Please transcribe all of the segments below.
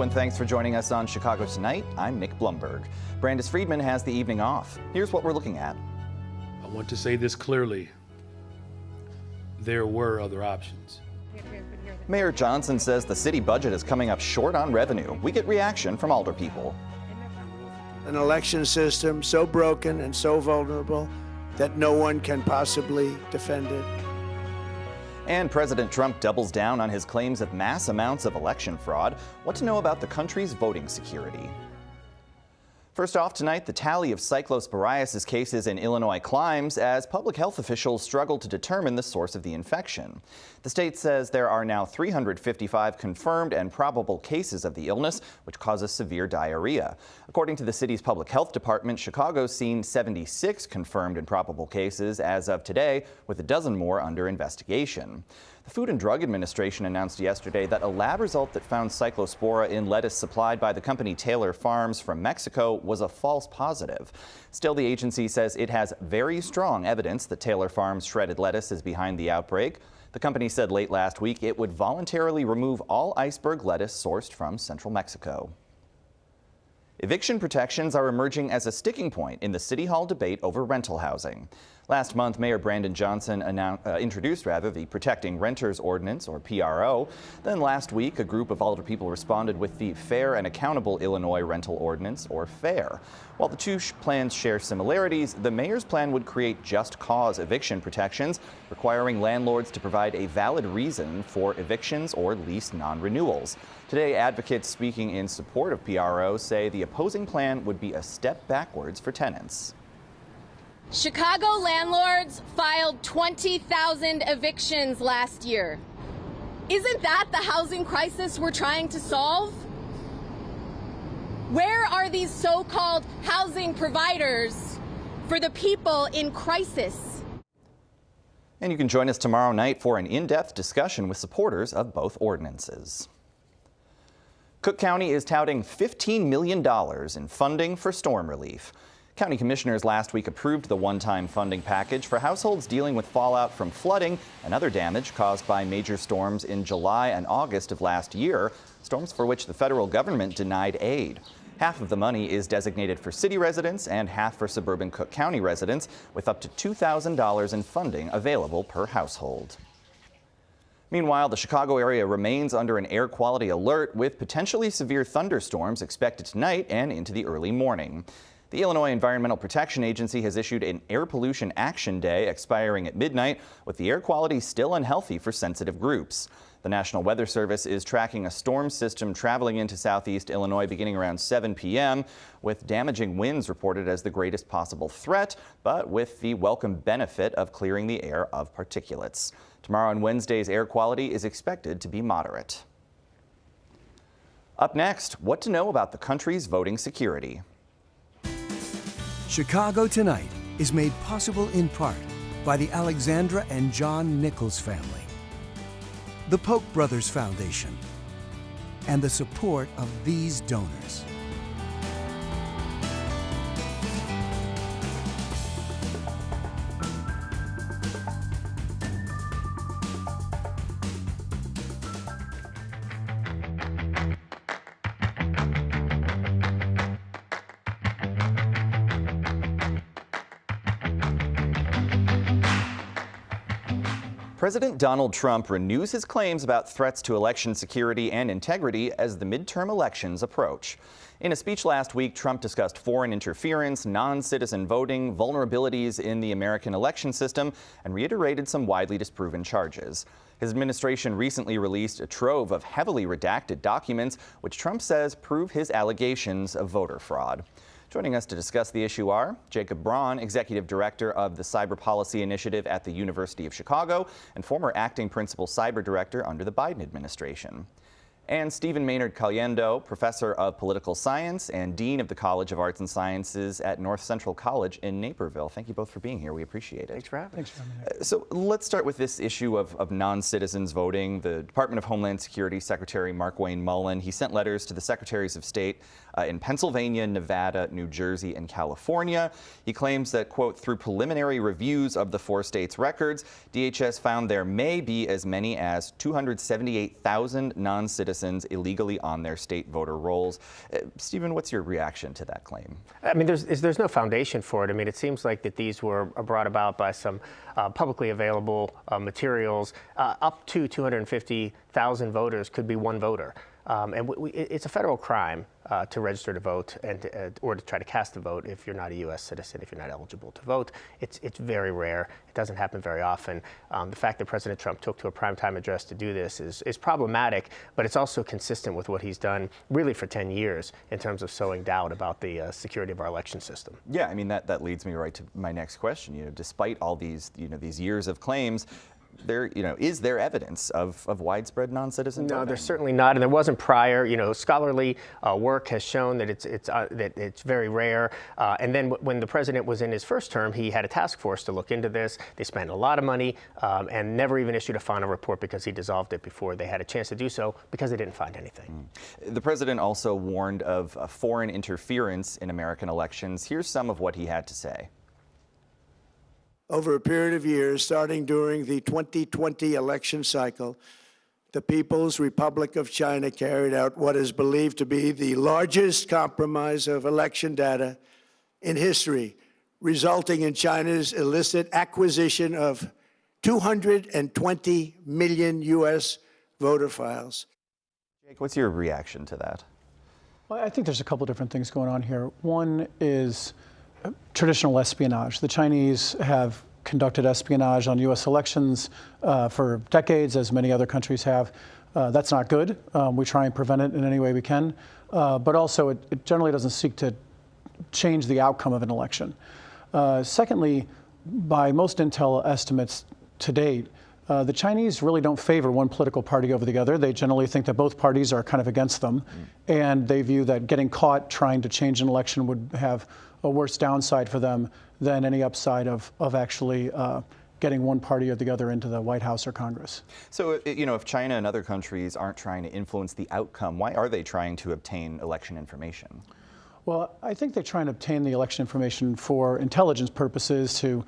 and thanks for joining us on Chicago Tonight. I'm Nick Blumberg. Brandis Friedman has the evening off. Here's what we're looking at. I want to say this clearly. There were other options. Mayor Johnson says the city budget is coming up short on revenue. We get reaction from Alderpeople. An election system so broken and so vulnerable that no one can possibly defend it. And President Trump doubles down on his claims of mass amounts of election fraud. What to know about the country's voting security? First off tonight, the tally of cyclosporiasis cases in Illinois climbs as public health officials struggle to determine the source of the infection. The state says there are now 355 confirmed and probable cases of the illness, which causes severe diarrhea. According to the city's public health department, Chicago's seen 76 confirmed and probable cases as of today, with a dozen more under investigation. The Food and Drug Administration announced yesterday that a lab result that found cyclospora in lettuce supplied by the company Taylor Farms from Mexico was a false positive. Still, the agency says it has very strong evidence that Taylor Farms shredded lettuce is behind the outbreak. The company said late last week it would voluntarily remove all iceberg lettuce sourced from central Mexico. Eviction protections are emerging as a sticking point in the City Hall debate over rental housing. Last month, Mayor Brandon Johnson introduced the Protecting Renters Ordinance, or PRO. Then last week, a group of Alderpeople responded with the Fair and Accountable Illinois Rental Ordinance, or FAIR. While the two plans share similarities, the mayor's plan would create just cause eviction protections, requiring landlords to provide a valid reason for evictions or lease non-renewals. Today, advocates speaking in support of PRO say the opposing plan would be a step backwards for tenants. Chicago landlords filed 20,000 evictions last year. Isn't that the housing crisis we're trying to solve? Where are these so-called housing providers for the people in crisis? And you can join us tomorrow night for an in-depth discussion with supporters of both ordinances. Cook County is touting $15 million in funding for storm relief. County commissioners last week approved the one-time funding package for households dealing with fallout from flooding and other damage caused by major storms in July and August of last year, storms for which the federal government denied aid. Half of the money is designated for city residents and half for suburban Cook County residents, with up to $2,000 in funding available per household. Meanwhile, the Chicago area remains under an air quality alert with potentially severe thunderstorms expected tonight and into the early morning. The Illinois Environmental Protection Agency has issued an Air Pollution Action Day expiring at midnight, with the air quality still unhealthy for sensitive groups. The National Weather Service is tracking a storm system traveling into southeast Illinois beginning around 7 p.m., with damaging winds reported as the greatest possible threat, but with the welcome benefit of clearing the air of particulates. Tomorrow and Wednesday's air quality is expected to be moderate. Up next, what to know about the country's voting security. Chicago Tonight is made possible in part by the Alexandra and John Nichols family, the Polk Brothers Foundation, and the support of these donors. President Donald Trump renews his claims about threats to election security and integrity as the midterm elections approach. In a speech last week, Trump discussed foreign interference, non-citizen voting, vulnerabilities in the American election system, and reiterated some widely disproven charges. His administration recently released a trove of heavily redacted documents, which Trump says prove his allegations of voter fraud. Joining us to discuss the issue are Jacob Braun, Executive Director of the Cyber Policy Initiative at the University of Chicago and former Acting Principal Cyber Director under the Biden administration, and Stephen Maynard Caliendo, Professor of Political Science and Dean of the College of Arts and Sciences at North Central College in Naperville. Thank you both for being here. We appreciate it. Thanks for having me. So let's start with this issue of non-citizens voting. The Department of Homeland Security Secretary Mark Wayne Mullen, he sent letters to the Secretaries of State in Pennsylvania, Nevada, New Jersey, and California. He claims that, quote, through preliminary reviews of the 4 states' records, DHS found there may be as many as 278,000 non-citizen citizens illegally on their state voter rolls. Stephen, what's your reaction to that claim? I mean, there's no foundation for it. I mean, it seems like that these were brought about by some publicly available materials. Up to 250,000 voters could be one voter. And it's a federal crime to register to vote or to try to cast a vote if you're not a U.S. citizen, if you're not eligible to vote. It's very rare. It doesn't happen very often. The fact that President Trump took to a primetime address to do this is problematic, but it's also consistent with what he's done really for 10 years in terms of sowing doubt about the security of our election system. Yeah, I mean, that leads me right to my next question. You know, despite all these, these years of claims, is there evidence of widespread non-citizen voting? No, there's certainly not, and there wasn't prior. Scholarly work has shown that it's very rare. And then when the president was in his first term, he had a task force to look into this. They spent a lot of money and never even issued a final report because he dissolved it before they had a chance to do so because they didn't find anything. The president also warned of foreign interference in American elections. Here's some of what he had to say. Over a period of years, starting during the 2020 election cycle, the People's Republic of China carried out what is believed to be the largest compromise of election data in history, resulting in China's illicit acquisition of 220 million U.S. voter files. Jake, what's your reaction to that? Well, I think there's a couple different things going on here. One is traditional espionage. The Chinese have conducted espionage on U.S. elections for decades, as many other countries have. That's not good. We try and prevent it in any way we can. But also, it generally doesn't seek to change the outcome of an election. Secondly, by most intel estimates to date, the Chinese really don't favor one political party over the other. They generally think that both parties are kind of against them. And they view that getting caught trying to change an election would have a worse downside for them than any upside of actually getting one party or the other into the White House or Congress. So, if China and other countries aren't trying to influence the outcome, why are they trying to obtain election information? Well, I think they try and obtain the election information for intelligence purposes, to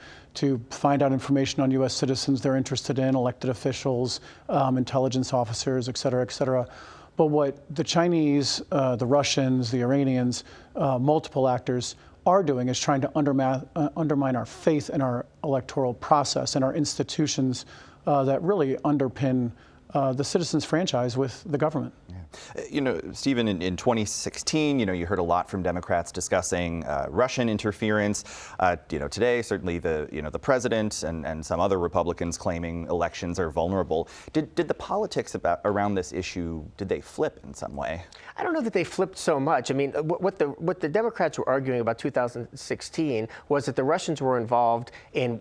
find out information on U.S. citizens they're interested in, elected officials, intelligence officers, et cetera, et cetera. But what the Chinese, the Russians, the Iranians, multiple actors are doing is trying to undermine our faith in our electoral process and our institutions that really underpin the citizens' franchise with the government. Yeah. Stephen, in 2016, you heard a lot from Democrats discussing Russian interference. Today, certainly the president and some other Republicans claiming elections are vulnerable. Did the politics around this issue, did they flip in some way? I don't know that they flipped so much. I mean, what the Democrats were arguing about 2016 was that the Russians were involved in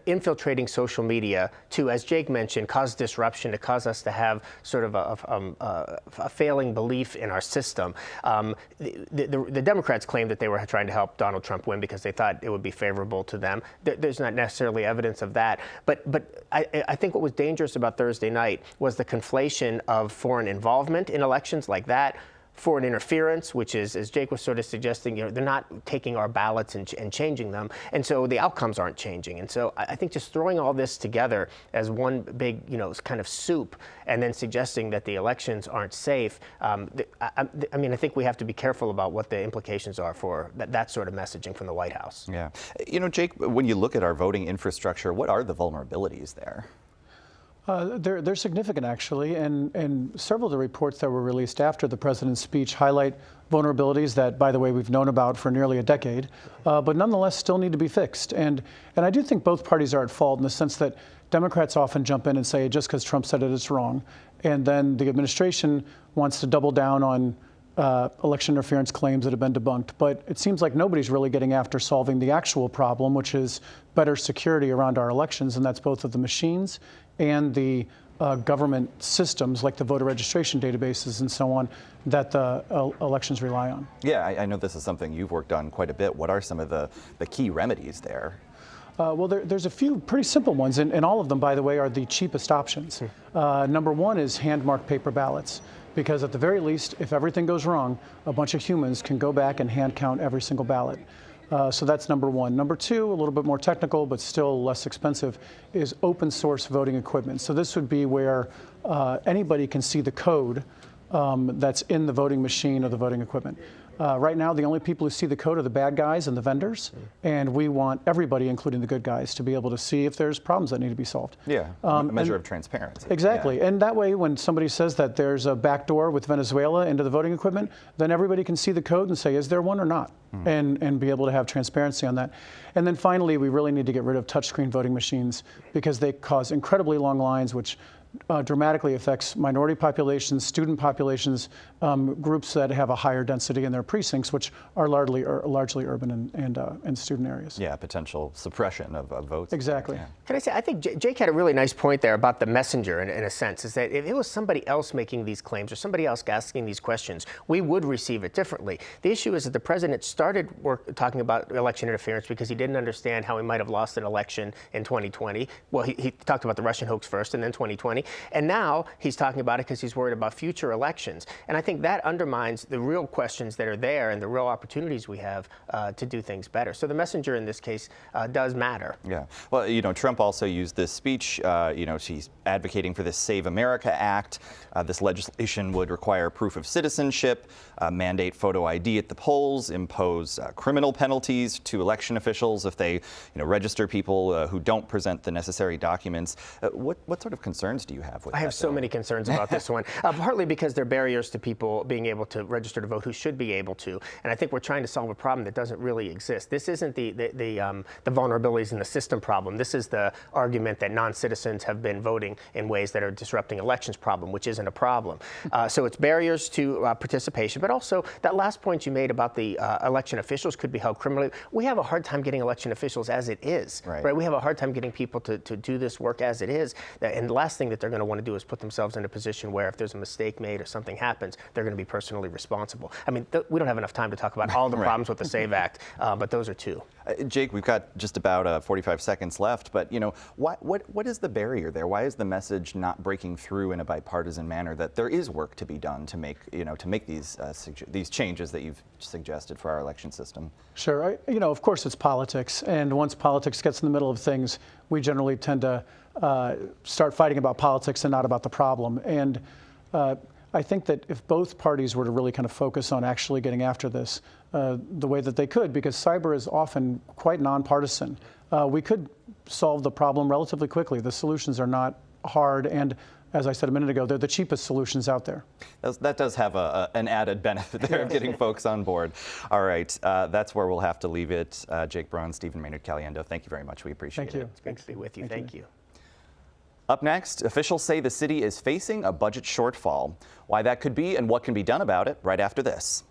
infiltrating social media to, as Jake mentioned, cause disruption, to cause us to have sort of a failing belief in our system. The Democrats claimed that they were trying to help Donald Trump win because they thought it would be favorable to them. There's not necessarily evidence of that. But I think what was dangerous about Thursday night was the conflation of foreign involvement in elections like that, foreign interference, which is, as Jake was sort of suggesting, they're not taking our ballots and changing them, and so the outcomes aren't changing. And so I think just throwing all this together as one big, kind of soup, and then suggesting that the elections aren't safe, I mean, I think we have to be careful about what the implications are for that sort of messaging from the White House. Yeah. Jake, when you look at our voting infrastructure, what are the vulnerabilities there? They're significant, actually, and several of the reports that were released after the president's speech highlight vulnerabilities that, by the way, we've known about for nearly a decade, but nonetheless still need to be fixed. And I do think both parties are at fault in the sense that Democrats often jump in and say, just because Trump said it, it's wrong. And then the administration wants to double down on election interference claims that have been debunked. But it seems like nobody's really getting after solving the actual problem, which is better security around our elections, and that's both of the machines and the government systems like the voter registration databases and so on that the elections rely on. Yeah, I know this is something you've worked on quite a bit. What are some of the key remedies there? Well, there's a few pretty simple ones, and all of them, by the way, are the cheapest options. Number one is hand-marked paper ballots, because at the very least, if everything goes wrong, a bunch of humans can go back and hand count every single ballot. So that's number one. Number two, a little bit more technical, but still less expensive, is open source voting equipment. So this would be where anybody can see the code that's in the voting machine or the voting equipment. Right now, the only people who see the code are the bad guys and the vendors, and we want everybody, including the good guys, to be able to see if there's problems that need to be solved. Yeah, a measure of transparency. Exactly, yeah. And that way, when somebody says that there's a backdoor with Venezuela into the voting equipment, then everybody can see the code and say, is there one or not? And be able to have transparency on that. And then finally, we really need to get rid of touchscreen voting machines because they cause incredibly long lines, which dramatically affects minority populations, student populations, groups that have a higher density in their precincts, which are largely urban and student areas. Yeah, potential suppression of votes. Exactly. Yeah. Can I say, I think Jake had a really nice point there about the messenger in a sense, is that if it was somebody else making these claims or somebody else asking these questions, we would receive it differently. The issue is that the president started talking about election interference because he didn't understand how he might have lost an election in 2020. Well, he talked about the Russian hoax first and then 2020. And now he's talking about it because he's worried about future elections. And I think that undermines the real questions that are there and the real opportunities we have to do things better. So the messenger in this case does matter. Yeah. Well, you know, Trump also used this speech, you know, he's advocating for this Save America Act. This legislation would require proof of citizenship, mandate photo ID at the polls, impose criminal penalties to election officials if they, you know, register people who don't present the necessary documents. What sort of concerns do you have with that? I have so many concerns about this one, partly because there are barriers to people being able to register to vote who should be able to. And I think we're trying to solve a problem that doesn't really exist. This isn't the vulnerabilities in the system problem. This is the argument that non-citizens have been voting in ways that are disrupting elections problem, which isn't a problem. So it's barriers to participation, but also that last point you made about the election officials could be held criminally. We have a hard time getting election officials as it is, right? We have a hard time getting people to do this work as it is. And the last thing that they're going to want to do is put themselves in a position where if there's a mistake made or something happens, they're going to be personally responsible. I mean, we don't have enough time to talk about all the problems with the SAVE Act, but those are two. Jake, we've got just about 45 seconds left, but you know, what is the barrier there? Why is the message not breaking through in a bipartisan manner that there is work to be done to make, you know, to make these changes that you've suggested for our election system? Sure. You know, of course it's politics, and once politics gets in the middle of things, we generally tend to start fighting about politics and not about the problem. And I think that if both parties were to really kind of focus on actually getting after this the way that they could, because cyber is often quite nonpartisan, we could solve the problem relatively quickly. The solutions are not hard, and as I said a minute ago, they're the cheapest solutions out there. That does have an added benefit there of getting folks on board. All right, that's where we'll have to leave it. Jake Braun, Stephen Maynard-Caliendo, thank you very much. We appreciate it. Thank you. It's great to be with you. Thank you. Up next, officials say the city is facing a budget shortfall. Why that could be and what can be done about it right after this.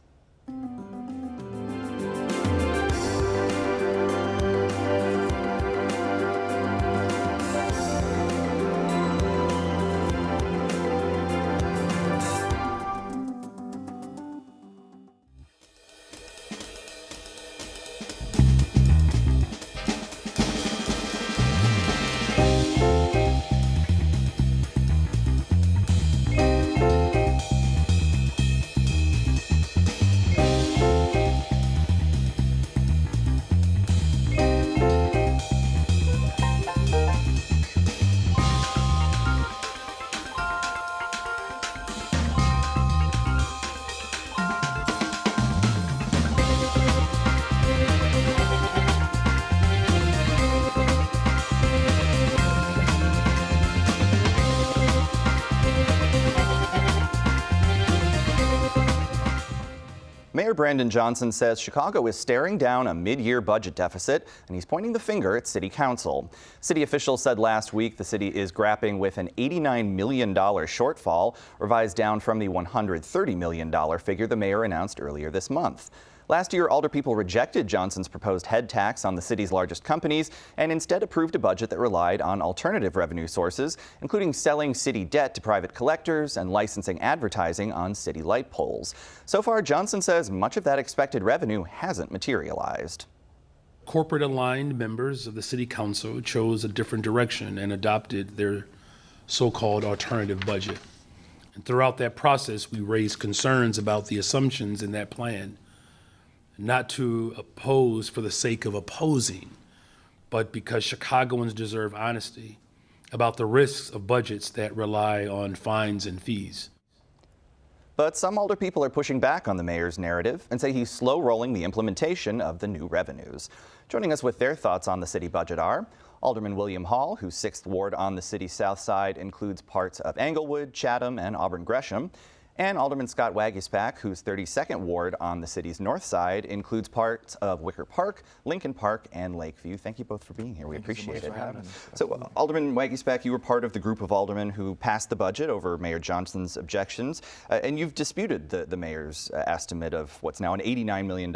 Mayor Brandon Johnson says Chicago is staring down a mid-year budget deficit, and he's pointing the finger at City Council. City officials said last week the city is grappling with an $89 million shortfall, revised down from the $130 million figure the mayor announced earlier this month. Last year, Alderpeople rejected Johnson's proposed head tax on the city's largest companies and instead approved a budget that relied on alternative revenue sources, including selling city debt to private collectors and licensing advertising on city light poles. So far, Johnson says much of that expected revenue hasn't materialized. Corporate-aligned members of the City Council chose a different direction and adopted their so-called alternative budget. And throughout that process, we raised concerns about the assumptions in that plan. not to oppose for the sake of opposing, but because Chicagoans deserve honesty about the risks of budgets that rely on fines and fees. But some Alderpeople are pushing back on the mayor's narrative and say he's slow-rolling the implementation of the new revenues. Joining us with their thoughts on the city budget are Alderman William Hall, whose 6th ward on the city's south side includes parts of Englewood, Chatham, and Auburn-Gresham, and Alderman Scott Wagispack, whose 32nd ward on the city's north side includes parts of Wicker Park, Lincoln Park, and Lakeview. Thank you both for being here. We appreciate it. So, Alderman Wagispack, you were part of the group of aldermen who passed the budget over Mayor Johnson's objections, and you've disputed the mayor's estimate of what's now an $89 million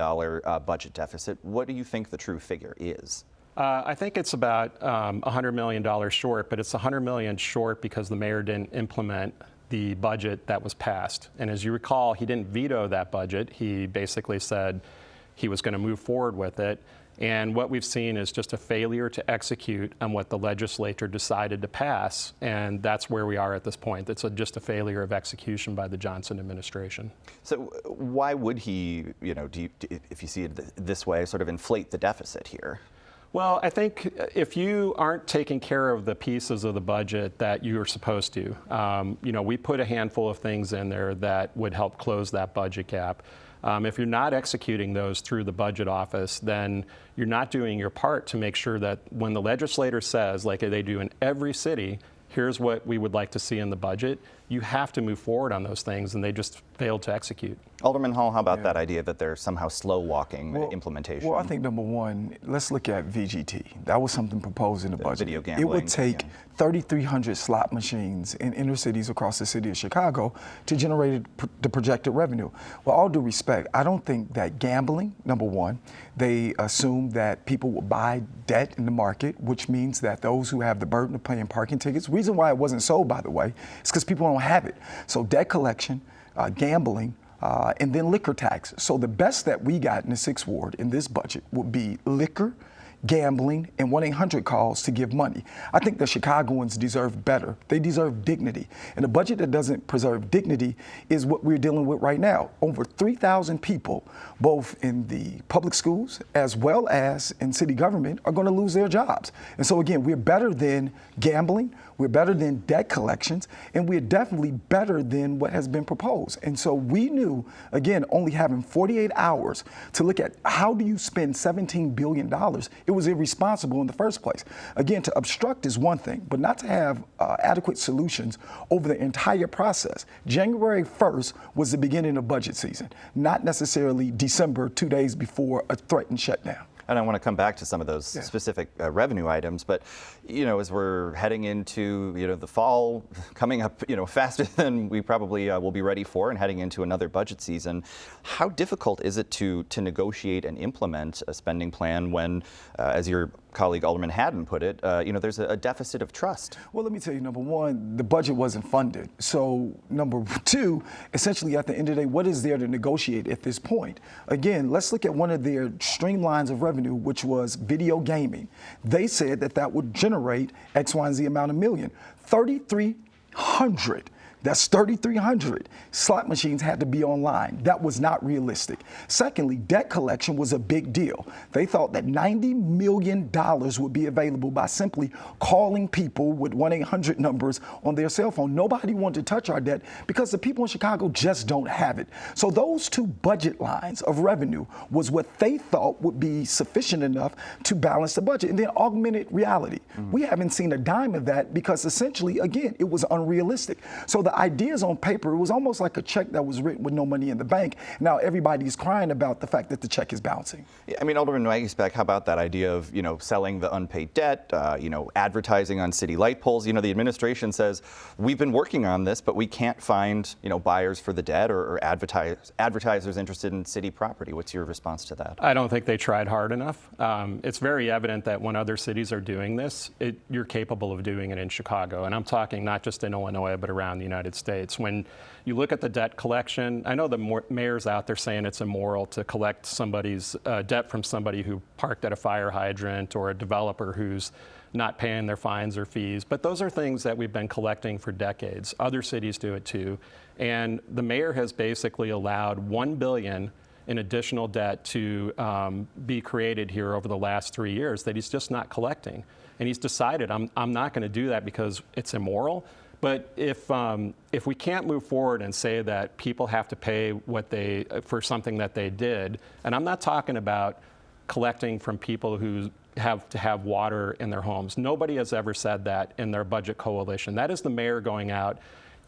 budget deficit. What do you think the true figure is? I think it's about $100 million short, but it's $100 million short because the mayor didn't implement the budget that was passed. And as you recall, he didn't veto that budget. He basically said he was going to move forward with it. And what we've seen is just a failure to execute on what the legislature decided to pass. And that's where we are at this point. It's just a failure of execution by the Johnson administration. So why would he, if you see it this way, sort of inflate the deficit here? Well, I think if you aren't taking care of the pieces of the budget that you're supposed to, we put a handful of things in there that would help close that budget gap. If you're not executing those through the budget office, then you're not doing your part to make sure that when the legislator says, like they do in every city, here's what we would like to see in the budget, you have to move forward on those things, and they just failed to execute. Alderman Hall, how about that idea that they're somehow slow-walking the implementation? Well, I think number one, let's look at VGT. That was something proposed in the budget. Video gambling. It would take 3,300 slot machines in inner cities across the city of Chicago to generate the projected revenue. With all due respect, I don't think that gambling, number one, they assume that people will buy debt in the market, which means that those who have the burden of paying parking tickets, reason why it wasn't sold, by the way, is because people don't have it. So debt collection, gambling, and then liquor tax. So the best that we got in the 6th ward in this budget would be liquor, gambling, and 1-800 calls to give money. I think the Chicagoans deserve better. They deserve dignity. And a budget that doesn't preserve dignity is what we're dealing with right now. Over 3,000 people, both in the public schools as well as in city government, are going to lose their jobs. And so again, we're better than gambling. We're better than debt collections, and we're definitely better than what has been proposed. And so we knew, again, only having 48 hours to look at how do you spend $17 billion, it was irresponsible in the first place. Again, to obstruct is one thing, but not to have adequate solutions over the entire process. January 1st was the beginning of budget season, not necessarily December, 2 days before a threatened shutdown. And I want to come back to some of those specific revenue items, but as we're heading into the fall, coming up faster than we probably will be ready for, and heading into another budget season, how difficult is it to negotiate and implement a spending plan when, as your colleague Alderman Haddon put it, there's a deficit of trust? Well, let me tell you, number one, the budget wasn't funded. So number two, essentially at the end of the day, what is there to negotiate at this point? Again, let's look at one of their streamlines of revenue, which was video gaming. They said that that would generate X, Y, and Z amount of million. 3,300. That's 3,300 slot machines had to be online. That was not realistic. Secondly, debt collection was a big deal. They thought that $90 million would be available by simply calling people with 1-800 numbers on their cell phone. Nobody wanted to touch our debt because the people in Chicago just don't have it. So those two budget lines of revenue was what they thought would be sufficient enough to balance the budget. And then augmented reality. We haven't seen a dime of that because essentially, again, it was unrealistic. So the ideas on paper, it was almost like a check that was written with no money in the bank. Now everybody's crying about the fact that the check is bouncing. Yeah, I mean, Alderman Wagispack, how about that idea of, selling the unpaid debt, advertising on city light poles? The administration says, we've been working on this, but we can't find, buyers for the debt or advertisers interested in city property. What's your response to that? I don't think they tried hard enough. It's very evident that when other cities are doing this, you're capable of doing it in Chicago. And I'm talking not just in Illinois, but around the United States. When you look at the debt collection, I know the mayor's out there saying it's immoral to collect somebody's debt from somebody who parked at a fire hydrant or a developer who's not paying their fines or fees, but those are things that we've been collecting for decades. Other cities do it too. And the mayor has basically allowed $1 billion an additional debt to be created here over the last 3 years that he's just not collecting. And he's decided, I'm not going to do that because it's immoral. But if we can't move forward and say that people have to pay for something that they did, and I'm not talking about collecting from people who have to have water in their homes. Nobody has ever said that in their budget coalition. That is the mayor going out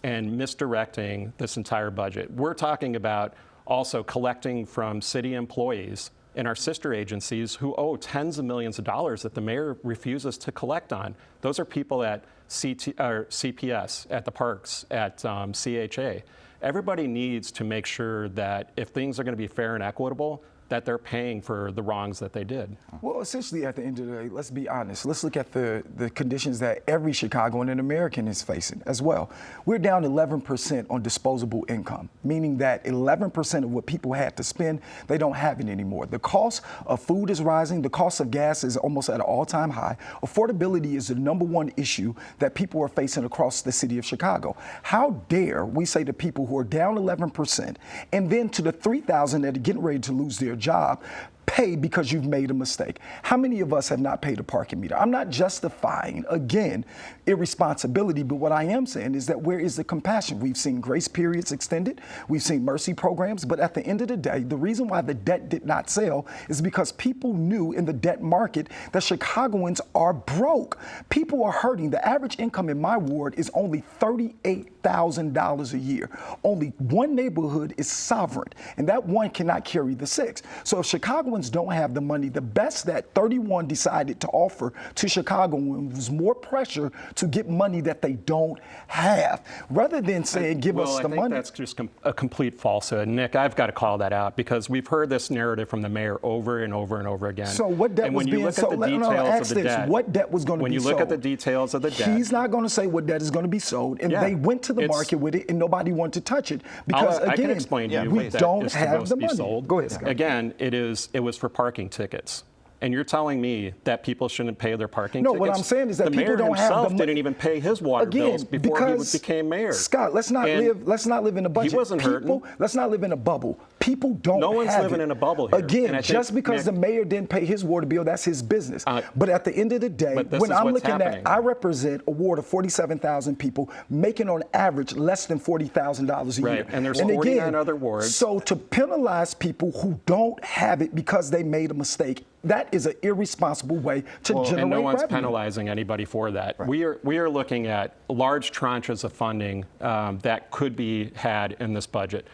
and misdirecting this entire budget. We're talking about also collecting from city employees and our sister agencies who owe tens of millions of dollars that the mayor refuses to collect on. Those are people at CPS, at the parks, at CHA. Everybody needs to make sure that if things are going to be fair and equitable, that they're paying for the wrongs that they did. Well, essentially, at the end of the day, let's be honest. Let's look at the conditions that every Chicagoan and American is facing as well. We're down 11% on disposable income, meaning that 11% of what people had to spend, they don't have it anymore. The cost of food is rising. The cost of gas is almost at an all-time high. Affordability is the #1 issue that people are facing across the city of Chicago. How dare we say to people who are down 11% and then to the 3,000 that are getting ready to lose their job, pay because you've made a mistake? How many of us have not paid a parking meter? I'm not justifying, again, irresponsibility, but what I am saying is that where is the compassion? We've seen grace periods extended, we've seen mercy programs, but at the end of the day, the reason why the debt did not sell is because people knew in the debt market that Chicagoans are broke. People are hurting. The average income in my ward is only $38,000 a year. Only one neighborhood is sovereign, and that one cannot carry the 6. So if Chicagoans don't have the money, the best that 31 decided to offer to Chicagoans was more pressure to get money that they don't have, rather than saying, give us the money. I think that's just a complete falsehood. Nick, I've got to call that out because we've heard this narrative from the mayor over and over and over again. So what debt was being sold? What debt was going to be sold? When you look at the details of the debt. He's not going to say what debt is going to be sold, and they went to the market with it, and nobody wanted to touch it because, I can again, explain to you we don't have the money. Sold. Go ahead, Scott. Again, it was for parking tickets. And you're telling me that people shouldn't pay their parking tickets? No, what I'm saying is that people don't have the money. The mayor himself didn't even pay his water bills before he became mayor. Scott, let's not live in a budget. He wasn't hurting. Let's not live in a bubble. People don't have it. No one's living in a bubble here. Again, just because the mayor didn't pay his water bill, that's his business. But at the end of the day, when I'm looking at, I represent a ward of 47,000 people making on average less than $40,000 a year. And there's 49 other wards. So to penalize people who don't have it because they made a mistake, that is an irresponsible way to generate revenue. And no one's penalizing anybody for that. Right. We are looking at large tranches of funding that could be had in this budget.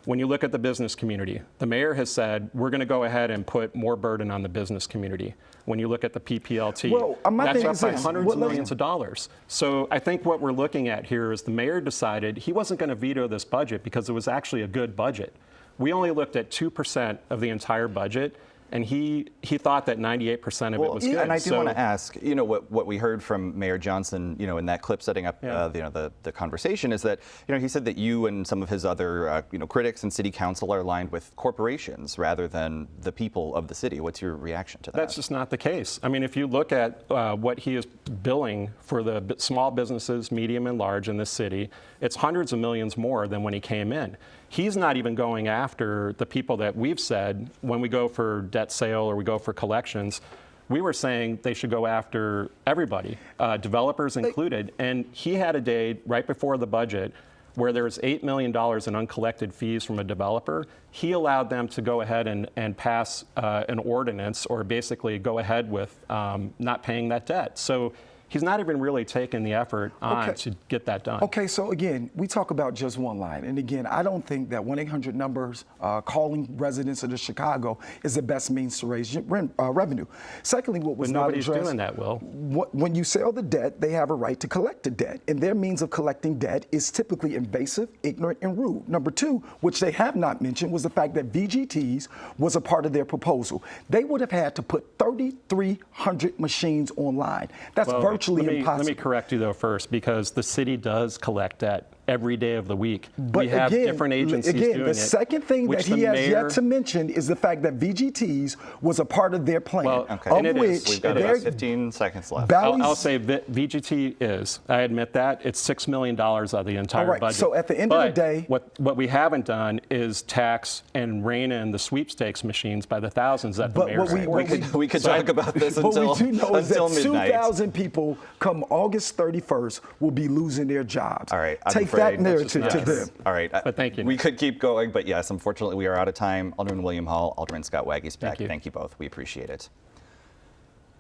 When you look at the business community, the mayor has said we're going to go ahead and put more burden on the business community. When you look at the PPLT, that's up by hundreds of millions of dollars. So I think what we're looking at here is the mayor decided he wasn't going to veto this budget because it was actually a good budget. We only looked at 2% of the entire budget. And he thought that 98% of it was good. And I do want to ask, what we heard from Mayor Johnson, in that clip setting up, the conversation is that, he said that you and some of his other, critics and city council are aligned with corporations rather than the people of the city. What's your reaction to that? That's just not the case. I mean, if you look at what he is billing for the small businesses, medium and large in this city, it's hundreds of millions more than when he came in. He's not even going after the people that we've said when we go for debt sale or we go for collections. We were saying they should go after everybody, developers included. And he had a day right before the budget where there was $8 million in uncollected fees from a developer. He allowed them to go ahead and pass an ordinance or basically go ahead with not paying that debt. So he's not even really taking the effort on to get that done. Okay, so again, we talk about just one line. And again, I don't think that 1-800 numbers calling residents of Chicago is the best means to raise revenue. Secondly, what was not addressed. Nobody's doing that, Will. When you sell the debt, they have a right to collect the debt. And their means of collecting debt is typically invasive, ignorant, and rude. Number two, which they have not mentioned, was the fact that VGTs was a part of their proposal. They would have had to put 3,300 machines online. That's virtually impossible. Let me correct you, though, first, because the city does collect debt every day of the week. But we have again, different agencies doing the it. second thing that he has yet to mention is the fact that VGTs was a part of their plan, Well, okay. of and which We've got about 15 seconds left. I'll say VGT is. I admit that. It's $6 million out of the entire All right, budget. so at the end of the day, what we haven't done is tax and rein in the sweepstakes machines by the thousands that the mayor supports. We could talk about this until what we do know is that midnight. 2,000 people come August 31st will be losing their jobs. All right, take that narrative to them. All right, but thank you. We could keep going, but yes, unfortunately, we are out of time. Alderman William Hall, Alderman Scott Waggy-Speck, thank you both. We appreciate it.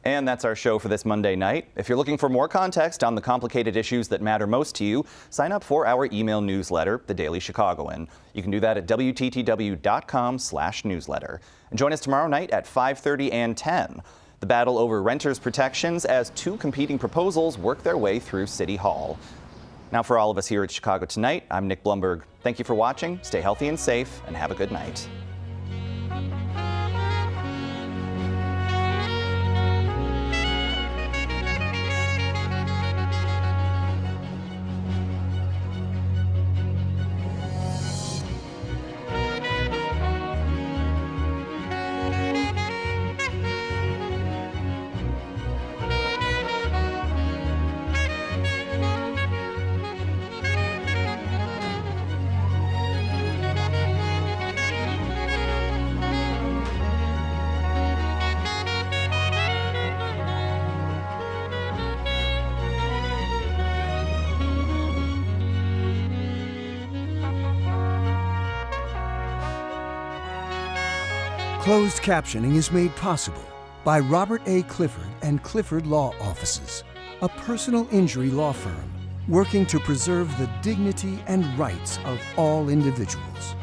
And that's our show for this Monday night. If you're looking for more context on the complicated issues that matter most to you, sign up for our email newsletter, The Daily Chicagoan. You can do that at WTTW.com/newsletter. And join us tomorrow night at 5:30 and 10. The battle over renters' protections as two competing proposals work their way through City Hall. Now for all of us here at Chicago Tonight, I'm Nick Blumberg. Thank you for watching, stay healthy and safe, and have a good night. Closed captioning is made possible by Robert A. Clifford and Clifford Law Offices, a personal injury law firm working to preserve the dignity and rights of all individuals.